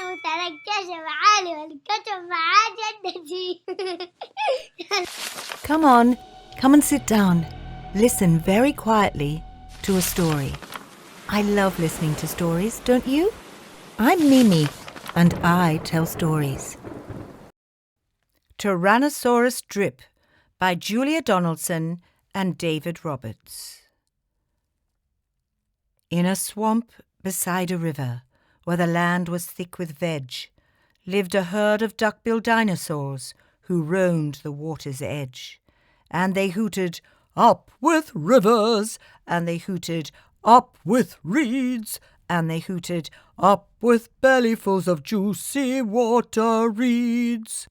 متنكشة معالي والكتب معاه جدتي. Come on, come and sit down. Listen very quietly to a story. I love listening to stories, don't you? I'm Mimi, and I tell stories. Tyrannosaurus Drip by Julia Donaldson and David Roberts. In a swamp beside a river, where the land was thick with veg, lived a herd of duck-billed dinosaurs who roamed the water's edge. And they hooted, "Up with rivers!" And they hooted, "Up with reeds!" And they hooted, "Up with bellyfuls of juicy water reeds!"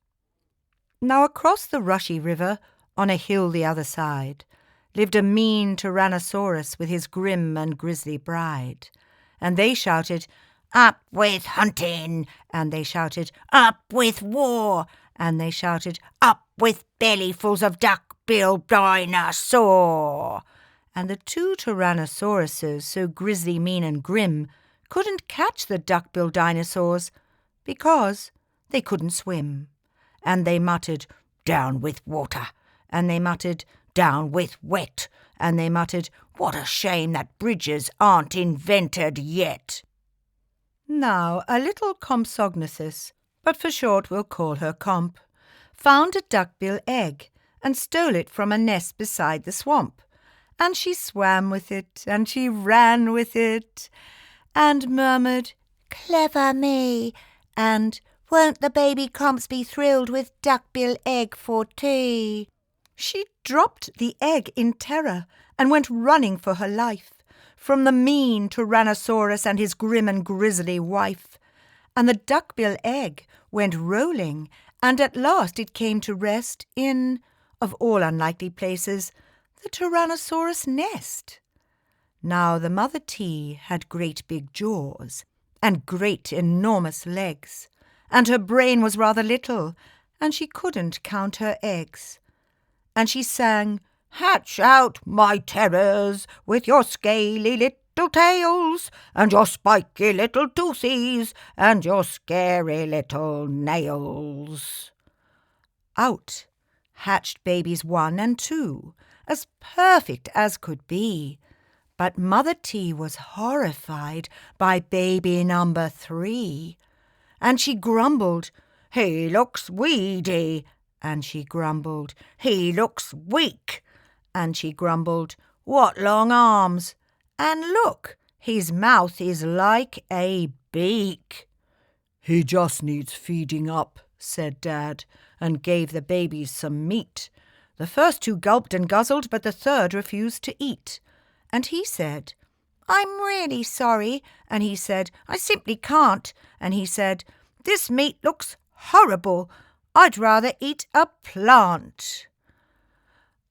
Now across the rushy river, on a hill the other side, lived a mean Tyrannosaurus with his grim and grisly bride. And they shouted, "Up with hunting!" And they shouted, "Up with war!" And they shouted, "Up with bellyfuls of duck-billed dinosaur!" And the two Tyrannosauruses, so grisly, mean and grim, couldn't catch the duck-billed dinosaurs because they couldn't swim. And they muttered, "Down with water!" And they muttered, "Down with wet!" And they muttered, "What a shame that bridges aren't invented yet!" Now, a little Compsognosus, but for short we'll call her Comp, found a duckbill egg and stole it from a nest beside the swamp. And she swam with it, and she ran with it, and murmured, "Clever me!" and "Won't the baby Comps be thrilled with duckbill egg for tea?" She dropped the egg in terror and went running for her life from the mean Tyrannosaurus and his grim and grisly wife. And the duckbill egg went rolling, and at last it came to rest in, of all unlikely places, the Tyrannosaurus nest. Now the mother T had great big jaws and great enormous legs, and her brain was rather little, and she couldn't count her eggs. And she sang, "Hatch out, my terrors, with your scaly little tails, and your spiky little toothies, and your scary little nails." Out hatched babies 1 and 2, as perfect as could be. But Mother T was horrified by baby number 3. And she grumbled, "He looks weedy." And she grumbled, "He looks weak." And she grumbled, "What long arms! And look, his mouth is like a beak." "He just needs feeding up," said Dad, and gave the babies some meat. The first 2 gulped and guzzled, but the third refused to eat. And he said, "I'm really sorry." And he said, "I simply can't." And he said, "This meat looks horrible. I'd rather eat a plant."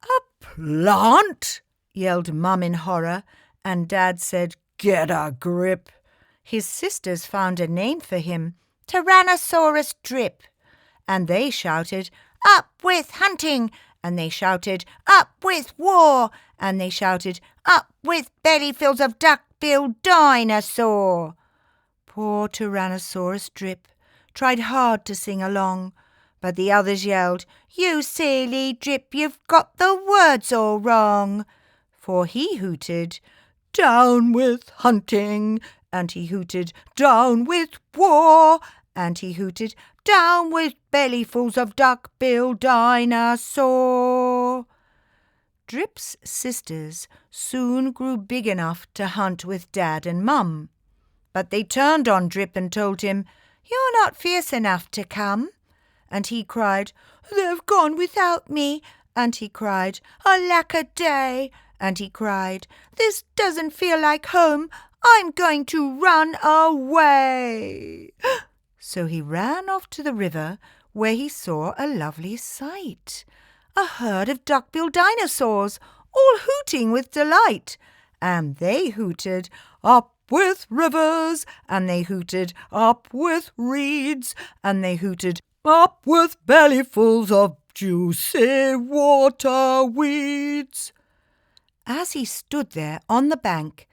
"A plant?" yelled Mum in horror, and Dad said, "Get a grip." His sisters found a name for him, Tyrannosaurus Drip, and they shouted, "Up with hunting!" And they shouted, "Up with war!" And they shouted, "Up with bellyfuls of duck-billed dinosaur!" Poor Tyrannosaurus Drip tried hard to sing along, but the others yelled, "You silly Drip, you've got the words all wrong." For he hooted, "Down with hunting!" And he hooted, "Down with war!" And he hooted, "Down with bellyfuls of duck-billed dinosaur!" Drip's sisters soon grew big enough to hunt with Dad and Mum. But they turned on Drip and told him, "You're not fierce enough to come." And he cried, "They've gone without me." And he cried, "Alack-a-day." And he cried, "This doesn't feel like home. I'm going to run away." So he ran off to the river, where he saw a lovely sight. A herd of duck-billed dinosaurs, all hooting with delight. And they hooted, "Up with rivers!" And they hooted, "Up with reeds!" And they hooted, "Up with bellyfuls of juicy water weeds!" As he stood there on the bank,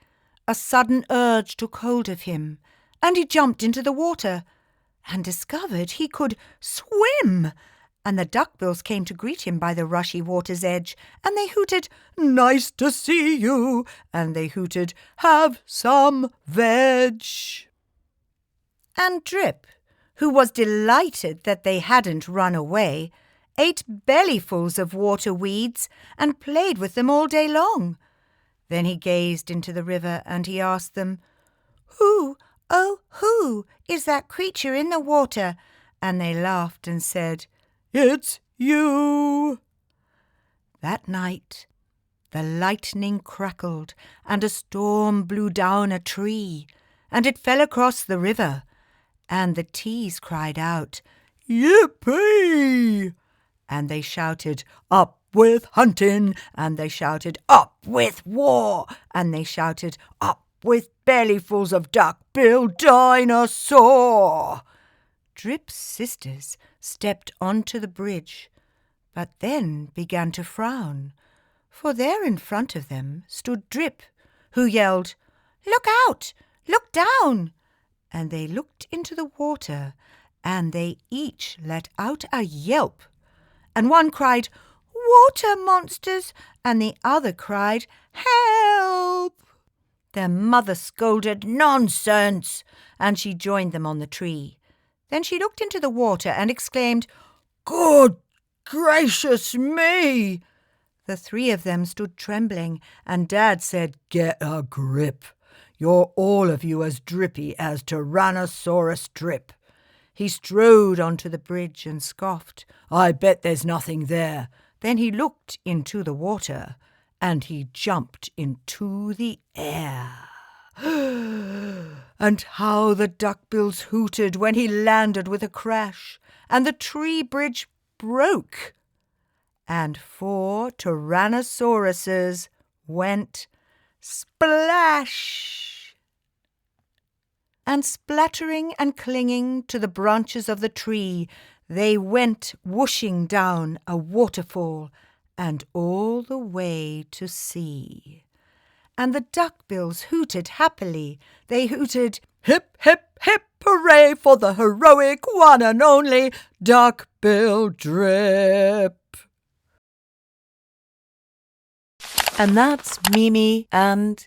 a sudden urge took hold of him, and he jumped into the water. and discovered he could swim. And the duckbills came to greet him by the rushy water's edge, and they hooted, "Nice to see you," and they hooted, "Have some veg." And Drip, who was delighted that they hadn't run away, ate bellyfuls of water weeds and played with them all day long. Then he gazed into the river and he asked them, "Who, oh, who is that creature in the water?" And they laughed and said, "It's you." That night the lightning crackled and a storm blew down a tree, and it fell across the river, and the teas cried out, "Yippee!" And they shouted, "Up with hunting!" And they shouted, "Up with war!" And they shouted, "Up with bellyfuls of duck-bill dinosaur!" Drip's sisters stepped onto the bridge, but then began to frown, for there in front of them stood Drip, who yelled, "Look out! Look down!" And they looked into the water, and they each let out a yelp. And one cried, "Water monsters!" and the other cried, "Help!" Their mother scolded, "Nonsense!" and she joined them on the tree. Then she looked into the water and exclaimed, "Good gracious me!" The three of them stood trembling, and Dad said, "Get a grip. You're all of you as drippy as Tyrannosaurus Drip." He strode onto the bridge and scoffed, "I bet there's nothing there." Then he looked into the water, and he jumped into the air. And how the duckbills hooted when he landed with a crash, and the tree bridge broke, and 4 Tyrannosauruses went splash. And splattering and clinging to the branches of the tree, they went whooshing down a waterfall and all the way to sea. And the duckbills hooted happily. They hooted, "Hip, hip, hip, hooray for the heroic one and only Duckbill Drip." And that's Mimi and